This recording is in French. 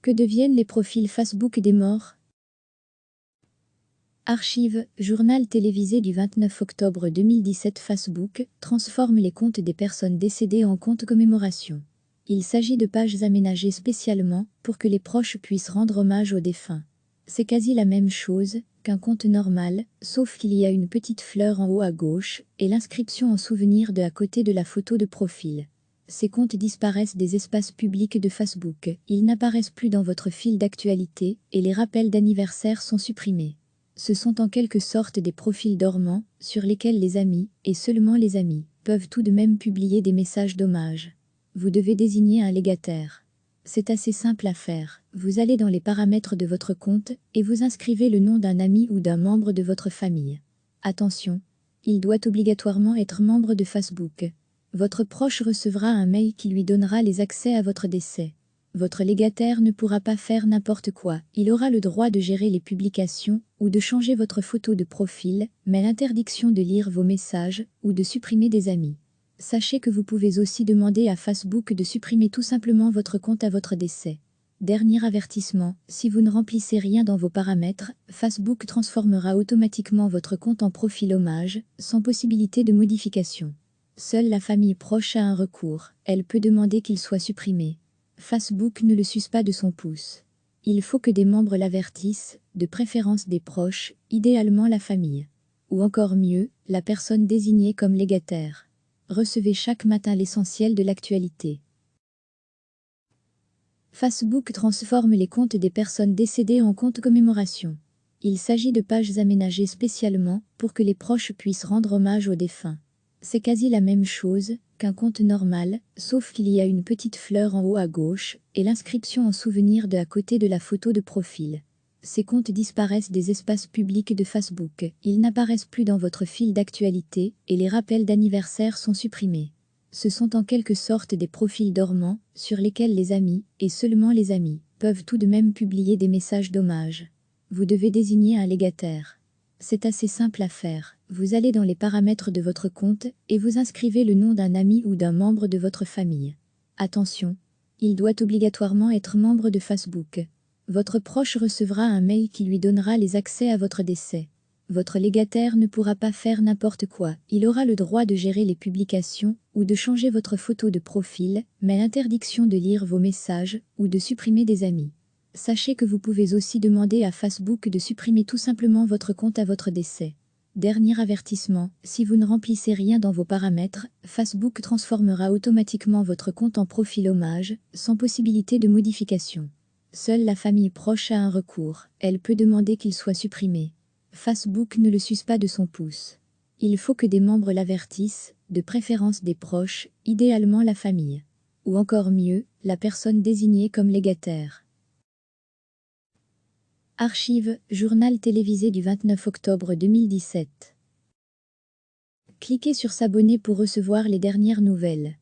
Que deviennent les profils Facebook des morts? Archive, journal télévisé du 29 octobre 2017. Facebook transforme les comptes des personnes décédées en comptes commémoration. Il s'agit de pages aménagées spécialement pour que les proches puissent rendre hommage aux défunts. C'est quasi la même chose qu'un compte normal, sauf qu'il y a une petite fleur en haut à gauche et l'inscription en souvenir à côté de la photo de profil. Ces comptes disparaissent des espaces publics de Facebook, ils n'apparaissent plus dans votre fil d'actualité et les rappels d'anniversaire sont supprimés. Ce sont en quelque sorte des profils dormants sur lesquels les amis, et seulement les amis, peuvent tout de même publier des messages d'hommage. Vous devez désigner un légataire. C'est assez simple à faire. Vous allez dans les paramètres de votre compte et vous inscrivez le nom d'un ami ou d'un membre de votre famille. Attention, il doit obligatoirement être membre de Facebook. Votre proche recevra un mail qui lui donnera les accès à votre décès. Votre légataire ne pourra pas faire n'importe quoi. Il aura le droit de gérer les publications ou de changer votre photo de profil, mais l'interdiction de lire vos messages ou de supprimer des amis. Sachez que vous pouvez aussi demander à Facebook de supprimer tout simplement votre compte à votre décès. Dernier avertissement, si vous ne remplissez rien dans vos paramètres, Facebook transformera automatiquement votre compte en profil hommage, sans possibilité de modification. Seule la famille proche a un recours, elle peut demander qu'il soit supprimé. Facebook ne le suce pas de son pouce. Il faut que des membres l'avertissent, de préférence des proches, idéalement la famille. Ou encore mieux, la personne désignée comme légataire. Recevez chaque matin l'essentiel de l'actualité. Facebook transforme les comptes des personnes décédées en comptes commémoration. Il s'agit de pages aménagées spécialement pour que les proches puissent rendre hommage aux défunts. C'est quasi la même chose qu'un compte normal, sauf qu'il y a une petite fleur en haut à gauche et l'inscription en souvenir à côté de la photo de profil. Ces comptes disparaissent des espaces publics de Facebook, ils n'apparaissent plus dans votre fil d'actualité et les rappels d'anniversaire sont supprimés. Ce sont en quelque sorte des profils dormants sur lesquels les amis, et seulement les amis, peuvent tout de même publier des messages d'hommage. Vous devez désigner un légataire. C'est assez simple à faire. Vous allez dans les paramètres de votre compte et vous inscrivez le nom d'un ami ou d'un membre de votre famille. Attention, il doit obligatoirement être membre de Facebook. Votre proche recevra un mail qui lui donnera les accès à votre décès. Votre légataire ne pourra pas faire n'importe quoi. Il aura le droit de gérer les publications ou de changer votre photo de profil, mais l'interdiction de lire vos messages ou de supprimer des amis. Sachez que vous pouvez aussi demander à Facebook de supprimer tout simplement votre compte à votre décès. Dernier avertissement, si vous ne remplissez rien dans vos paramètres, Facebook transformera automatiquement votre compte en profil hommage, sans possibilité de modification. Seule la famille proche a un recours, elle peut demander qu'il soit supprimé. Facebook ne le suce pas de son pouce. Il faut que des membres l'avertissent, de préférence des proches, idéalement la famille. Ou encore mieux, la personne désignée comme légataire. Archive, journal télévisé du 29 octobre 2017. Cliquez sur s'abonner pour recevoir les dernières nouvelles.